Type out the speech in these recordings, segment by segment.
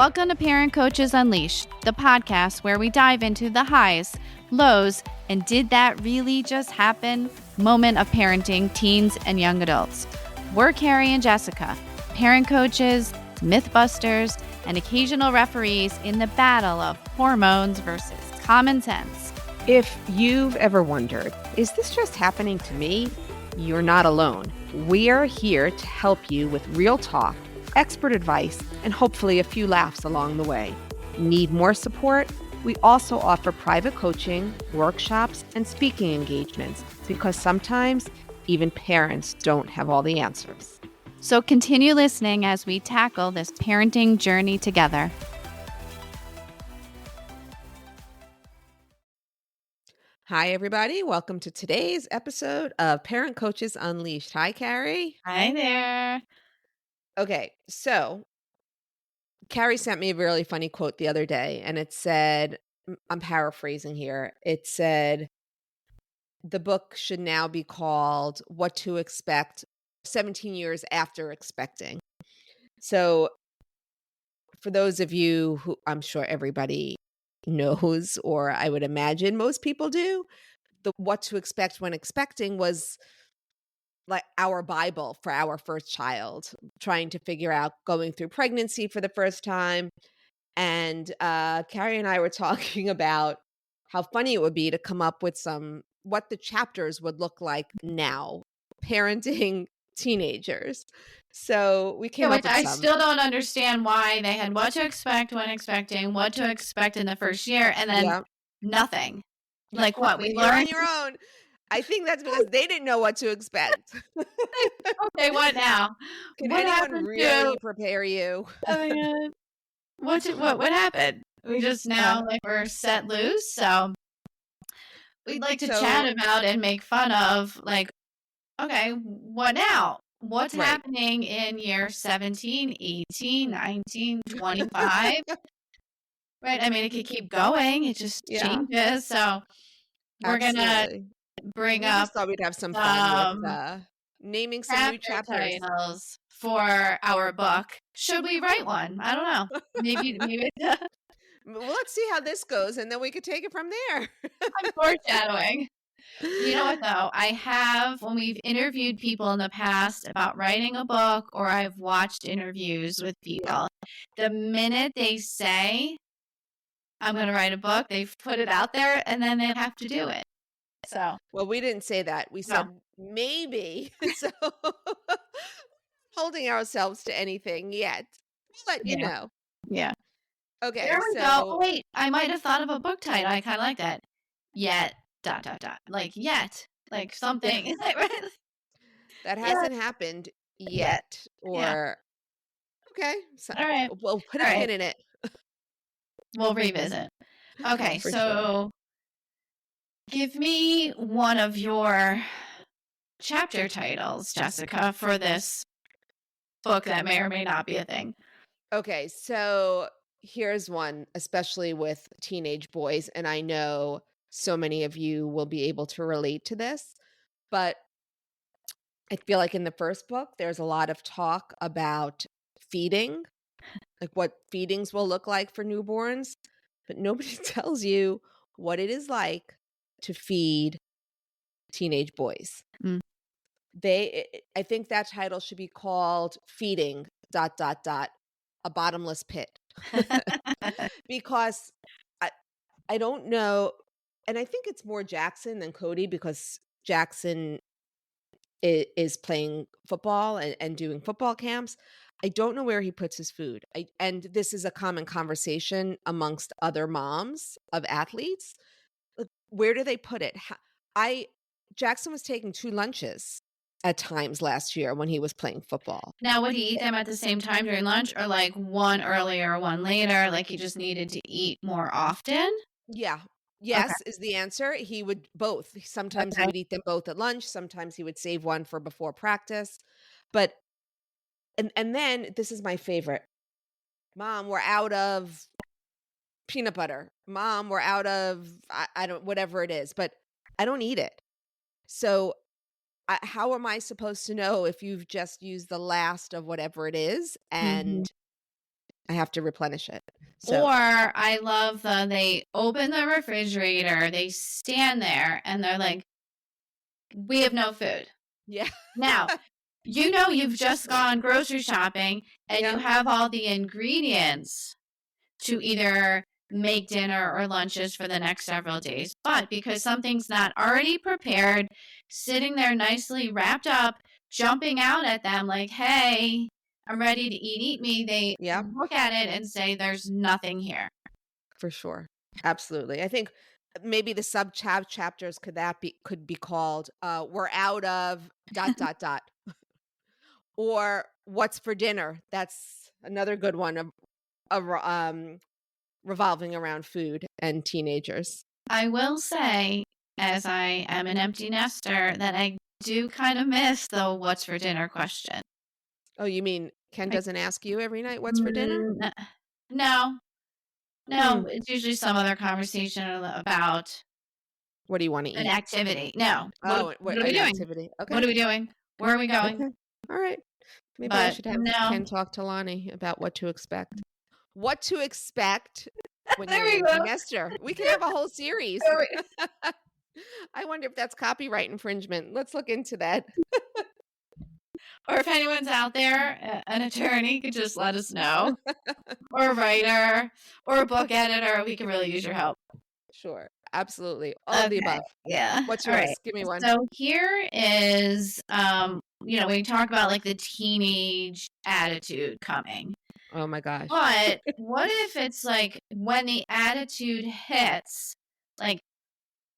Welcome to Parent Coaches Unleashed, the podcast where we dive into the highs, lows, and did that really just happen moment of parenting teens and young adults. We're Carrie and Jessica, parent coaches, mythbusters, and occasional referees in the battle of hormones versus common sense. If you've ever wondered, is this just happening to me? You're not alone. We're here to help you with real talk, expert advice, and hopefully a few laughs along the way. Need more support? We also offer private coaching, workshops, and speaking engagements because sometimes even parents don't have all the answers. So continue listening as we tackle this parenting journey together. Hi, everybody. Welcome to today's episode of Parent Coaches Unleashed. Hi, Carrie. Hi there. Okay, so Carrie sent me a really funny quote the other day, and it said, I'm paraphrasing here, it said, the book should now be called What to Expect 17 Years After Expecting. So for those of you who I'm sure everybody knows, or I would imagine most people do, the What to Expect When Expecting was like our Bible for our first child, trying to figure out going through pregnancy for the first time. And Carrie and I were talking about how funny it would be to come up with what the chapters would look like now, parenting teenagers. So we came up with I still don't understand why they had what to expect when expecting, what to expect in the first year, and then nothing. Like what we learned on your own. I think that's because they didn't know what to expect. Okay, what now? Can what anyone really prepare you? Oh my God. What happened? We just now we're set loose, so we'd like to chat about and make fun of okay, what now? What's happening in year 17, 18, 19, 25? Right? I mean, it could keep going. It just changes. So we're going to bring up. I just thought we'd have some fun with naming some new chapters titles for our book. Should we write one? I don't know. Maybe. Well, let's see how this goes, and then we could take it from there. I'm foreshadowing. You know what, though? I have, when we've interviewed people in the past about writing a book, or I've watched interviews with people, the minute they say, I'm going to write a book, they've put it out there, and then they have to do it. So, well, we didn't say that. We said maybe. So, holding ourselves to anything yet. We'll let you know. Yeah. Okay. There we go. Oh, wait, I might have thought of a book title. I kind of like that. Yet, ... Like yet. Like something. That hasn't happened yet. Or, okay. So, all right. We'll put a pin in it. We'll revisit. Okay. So, give me one of your chapter titles, Jessica, for this book that may or may not be a thing. Okay, so here's one, especially with teenage boys, and I know so many of you will be able to relate to this, but I feel like in the first book, there's a lot of talk about feeding, like what feedings will look like for newborns, but nobody tells you what it is like to feed teenage boys. I think that title should be called Feeding ... a bottomless pit. Because I don't know, and I think it's more Jackson than Cody, because Jackson is playing football and doing football camps. I don't know where he puts his food. And this is a common conversation amongst other moms of athletes. Where do they put it? Jackson was taking 2 lunches at times last year when he was playing football. Now, would he eat them at the same time during lunch, or like one earlier, one later? Like he just needed to eat more often? Yeah. Yes is the answer. He would both. Sometimes he would eat them both at lunch. Sometimes he would save one for before practice. But, and then this is my favorite. Mom, we're out of peanut butter. Mom, we're out of, I don't, whatever it is, but I don't eat it. So how am I supposed to know if you've just used the last of whatever it is? And I have to replenish it. Or So I love they open the refrigerator, they stand there, and they're like, we have no food. yeah. Now, you've just gone grocery shopping and you Yeah. have all the ingredients to either make dinner or lunches for the next several days. But because something's not already prepared, sitting there nicely wrapped up, jumping out at them like, hey, I'm ready to eat me, they Yep. look at it and say, there's nothing here. For sure. Absolutely. I think maybe the sub chapters could be called we're out of ... or what's for dinner. That's another good one of revolving around food and teenagers. I will say, as I am an empty nester, that I do kind of miss the what's for dinner question. Oh, you mean Ken Like, doesn't ask you every night what's for dinner? No, Hmm. it's usually some other conversation about What do you want to an eat? activity. No, Oh, what are we an doing? activity. What Okay. are we doing? Where are we going? Okay. All right. Maybe I But should have no, Ken talk to Lonnie about what to expect. What to expect when there you're an we empty go. nester. We could have a whole series. There we- I wonder if that's copyright infringement. Let's look into that. Or if anyone's out there, an attorney could just let us know, or a writer, or a book editor. We could really use your help. Sure. Absolutely. All of the above. Yeah. What's All right. yours? Give me one. So here is, we talk about like the teenage attitude coming. Oh my gosh. But what if it's like when the attitude hits, like,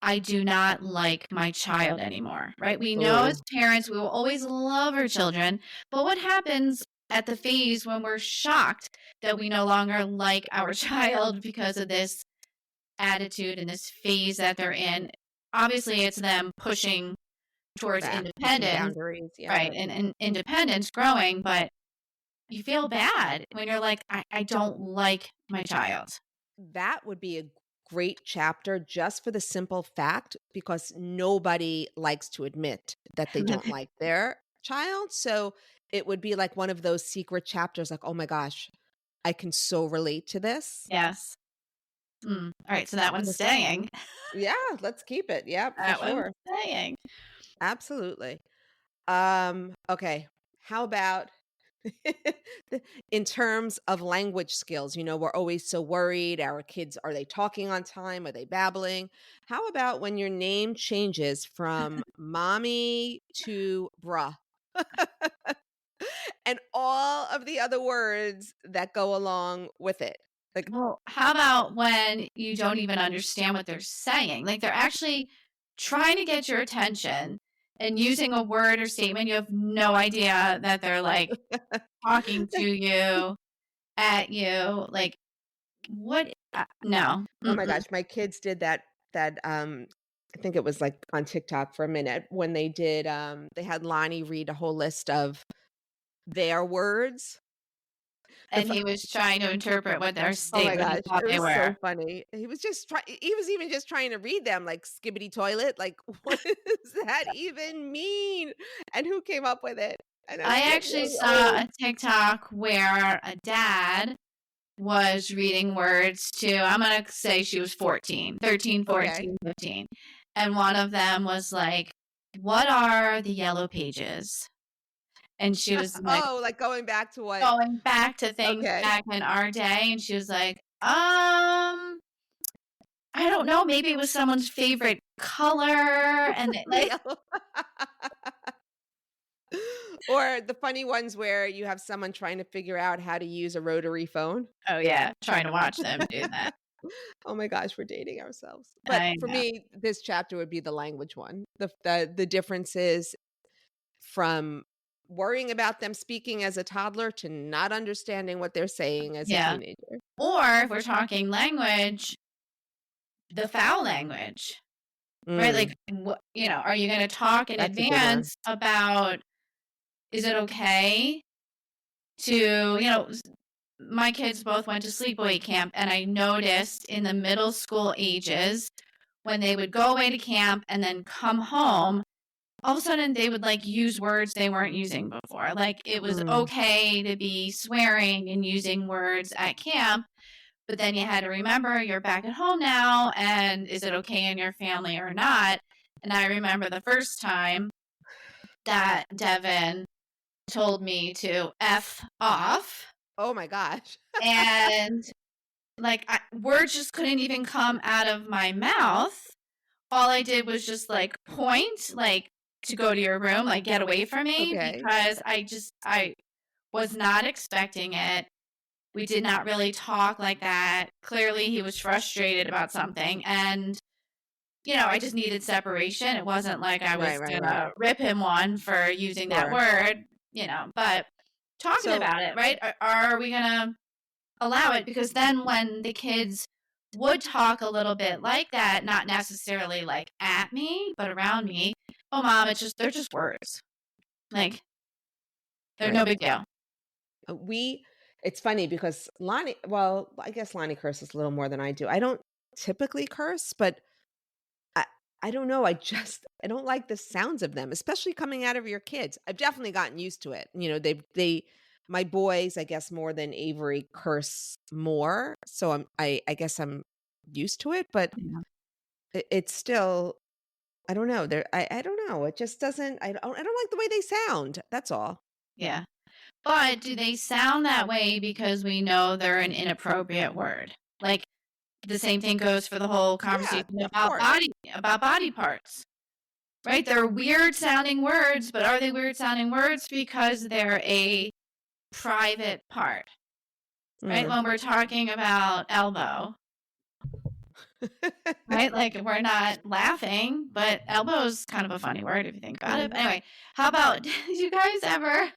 I do not like my child anymore, right? We know Ooh, as parents, we will always love our children. But what happens at the phase when we're shocked that we no longer like our child because of this attitude and this phase that they're in? Obviously, it's them pushing towards back. Pushing independence, boundaries. Yeah. right? And independence growing, but you feel bad when you're like, I don't like my child. That would be a great chapter just for the simple fact because nobody likes to admit that they don't like their child. So it would be like one of those secret chapters like, oh my gosh, I can so relate to this. Yes. All right, so that one's staying. Yeah, let's keep it. Yeah, for That one's sure. staying. Absolutely. Okay. How about in terms of language skills? We're always so worried. Our kids, are they talking on time? Are they babbling? How about when your name changes from mommy to bruh? And all of the other words that go along with it. Like, Well, how about when you don't even understand what they're saying? Like they're actually trying to get your attention and using a word or statement, you have no idea that they're like talking to you, at you. Like, what? No. oh my Mm-mm. gosh, my kids did that I think it was like on TikTok for a minute when they had Lonnie read a whole list of their words. And he was trying to interpret what their Oh my what he gosh, thought it they was were. so funny. He was even just trying to read them like skibbity toilet. Like, what does that even mean? And who came up with it? And I was I like, actually really saw old. a TikTok where a dad was reading words to, I'm going to say she was 14, 13, Okay. 14, 15. And one of them was like, what are the yellow pages? And she was like, Oh, like going back to what? going back to things Okay. back in our day. And she was like, I don't know. Maybe it was someone's favorite color. And The yellow- or the funny ones where you have someone trying to figure out how to use a rotary phone. oh yeah, trying to watch them do that. Oh my gosh, we're dating ourselves. But I for know. me, this chapter would be the language one. The differences from worrying about them speaking as a toddler to not understanding what they're saying as a Yeah. teenager. Or if we're talking language, the foul language, right? Like, are you going to talk in That's a good one. advance about, is it okay to, my kids both went to sleepaway camp, and I noticed in the middle school ages when they would go away to camp and then come home, all of a sudden they would like use words they weren't using before. Like it was okay to be swearing and using words at camp, but then you had to remember you're back at home now, and is it okay in your family or not? And I remember the first time that Devin told me to F off. Oh my gosh. And like words just couldn't even come out of my mouth. All I did was just like point, like to go to your room, like get away from me, Okay. because I was not expecting it. We did not really talk like that. Clearly he was frustrated about something, and I just needed separation. It wasn't like I was gonna rip him one for using that word, but talking about it, right? Are we gonna allow it? Because then when the kids would talk a little bit like that, not necessarily like at me, but around me, oh mom, they're just words. Like they're no big deal. It's funny because Lonnie, well, I guess Lonnie curses a little more than I do. I don't typically curse, but I don't know. I don't like the sounds of them, especially coming out of your kids. I've definitely gotten used to it. My boys, I guess more than Avery, curse more. So I guess I'm used to it, but it's still, I don't know. I don't know. It just doesn't, I don't like the way they sound. That's all. Yeah. But do they sound that way because we know they're an inappropriate word? Like the same thing goes for the whole conversation about body parts. Right? They're weird sounding words, but are they weird sounding words because they're a private part? Right? When we're talking about elbow. Right? Like we're not laughing, but elbow is kind of a funny word if you think about it. But anyway, how about, did you guys ever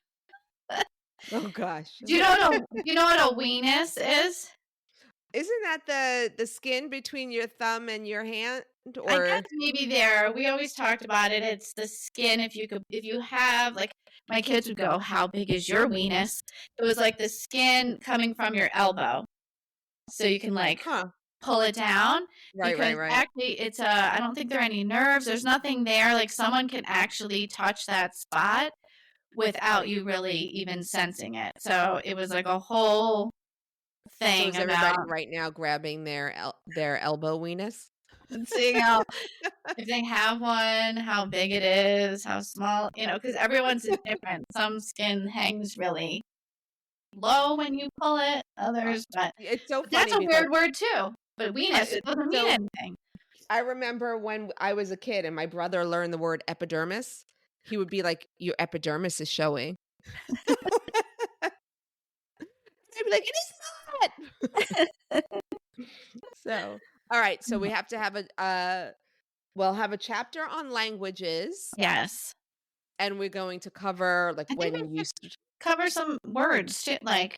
Oh gosh. do you know what a weenus is? Isn't that the skin between your thumb and your hand? Or I guess maybe there. We always talked about it. It's the skin. If you have, like, my kids would go, "How big is your weenus?" It was like the skin coming from your elbow, so you can like pull it down. Because actually, it's I don't think there are any nerves. There's nothing there. Like someone can actually touch that spot without you really even sensing it. So it was like a whole thing. So is everybody right now grabbing their elbow weenus? And seeing if they have one, how big it is, how small, because everyone's is different. Some skin hangs really low when you pull it, others, but it's so funny. That's a weird word too. But weenus, it doesn't mean anything. I remember when I was a kid and my brother learned the word epidermis, he would be like, "Your epidermis is showing." I'd be like, "It is not." So, all right. So we have to have we'll have a chapter on languages. Yes. And we're going to cover like when you cover some words too, like,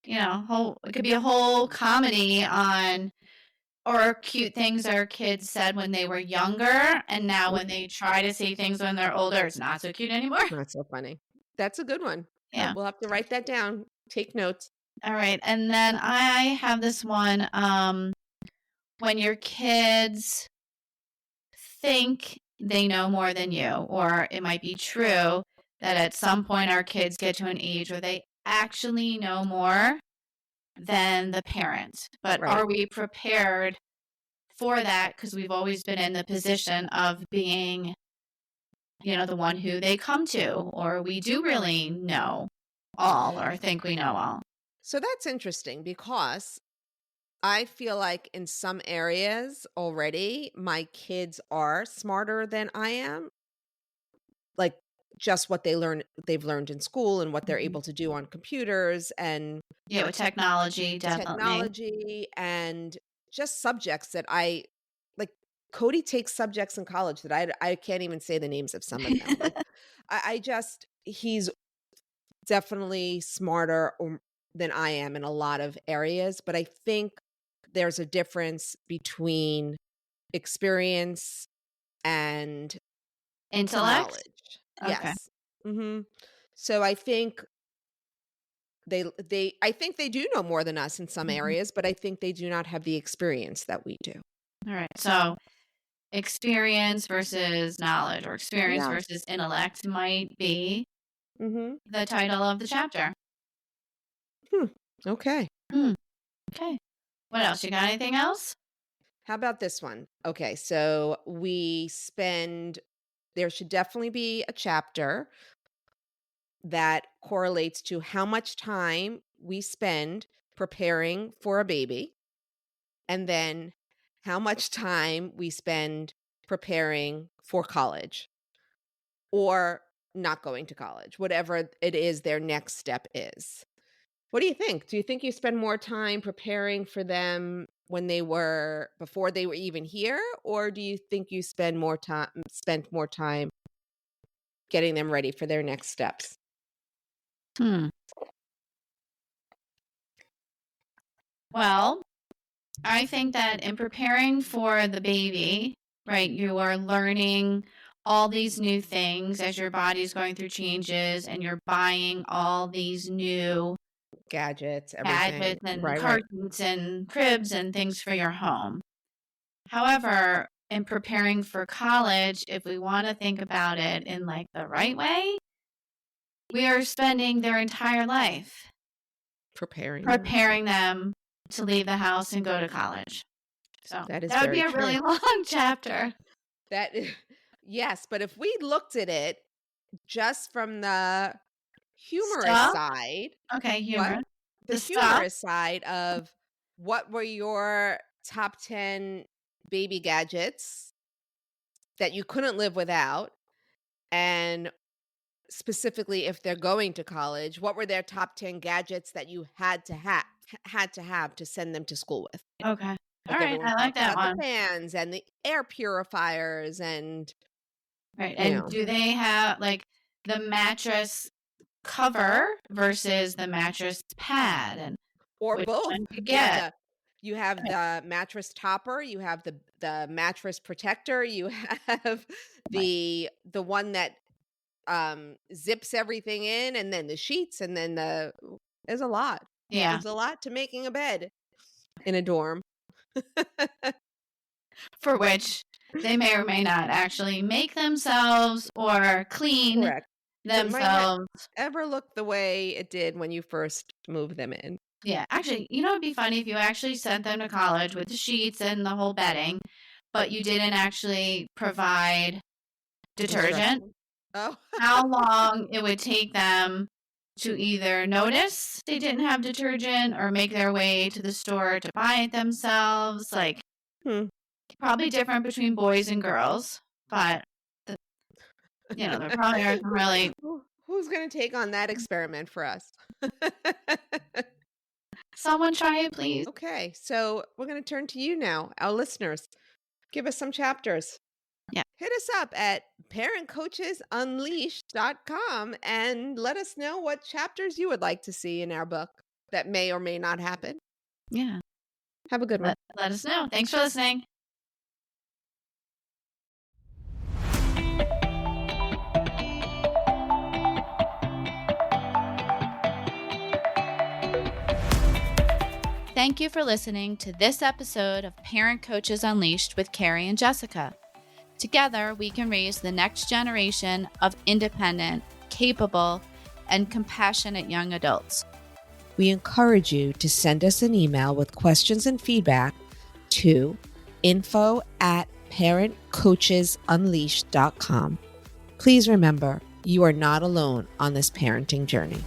it could be a whole comedy on, or cute things our kids said when they were younger, and now when they try to say things when they're older, it's not so cute anymore. Not so funny. That's a good one. Yeah. We'll have to write that down. Take notes. All right. And then I have this one, when your kids think they know more than you, or it might be true that at some point our kids get to an age where they actually know more than the parent. But are we prepared for that? Because we've always been in the position of being, the one who they come to, or we do really know all or think we know all. So that's interesting because I feel like in some areas already, my kids are smarter than I am. Like just what they've learned in school and what they're able to do on computers and with technology, definitely. Technology and just subjects that I like. Cody takes subjects in college that I can't even say the names of some of them. Like, he's definitely smarter than I am in a lot of areas, but I think there's a difference between experience and intellect. Knowledge. Yes. Mm-hmm. So I think I think they do know more than us in some areas, but I think they do not have the experience that we do. All right. So experience versus knowledge or experience Yeah. versus intellect might be Mm-hmm. the title of the chapter. Okay. Okay. What else? You got anything else? How about this one? Okay, so there should definitely be a chapter that correlates to how much time we spend preparing for a baby, and then how much time we spend preparing for college or not going to college, whatever it is their next step is. What do you think? Do you think you spend more time preparing for them before they were even here, or do you think you spent more time getting them ready for their next steps? Well, I think that in preparing for the baby, right, you are learning all these new things as your body's going through changes and you're buying all these new Gadgets, everything. gadgets and Right. cartons and cribs and things for your home. However, in preparing for college, if we want to think about it in like the right way, we are spending their entire life preparing them to leave the house and go to college. So That is that would be very a really true. long chapter. That is, yes, but if we looked at it just from the humorous Stuff? side, Okay, what? humor. The The stuff? humorous side of what were your top 10 baby gadgets that you couldn't live without? And specifically, if they're going to college, what were their top 10 gadgets that you had to have to send them to school with? Okay. All Like right, everyone I like talks that about the one. fans and the air purifiers and, Right. you And know, do they have like the mattress cover versus the mattress pad and or which both. one to Yeah, get? you have Right. the mattress topper, you have the mattress protector, you have Right. the one that zips everything in, and then the sheets, and then there's a lot. Yeah. There's a lot to making a bed in a dorm. For which they may or may not actually make themselves or clean Correct. It might not themselves. ever look the way it did when you first moved them in. Yeah. Actually, you know, it'd be funny if you actually sent them to college with the sheets and the whole bedding, but you didn't actually provide detergent. Instruction. Oh. How long it would take them to either notice they didn't have detergent or make their way to the store to buy it themselves. Like, Hmm. probably different between boys and girls, but, the, there probably are some really. Who's going to take on that experiment for us? Someone try it, please. Okay, so we're going to turn to you now, our listeners. Give us some chapters. Yeah. Hit us up at parentcoachesunleashed.com and let us know what chapters you would like to see in our book that may or may not happen. Yeah. Have a good one. Let us know. Thanks for listening. Thank you for listening to this episode of Parent Coaches Unleashed with Carrie and Jessica. Together, we can raise the next generation of independent, capable, and compassionate young adults. We encourage you to send us an email with questions and feedback to info@parentcoachesunleashed.com. Please remember, you are not alone on this parenting journey.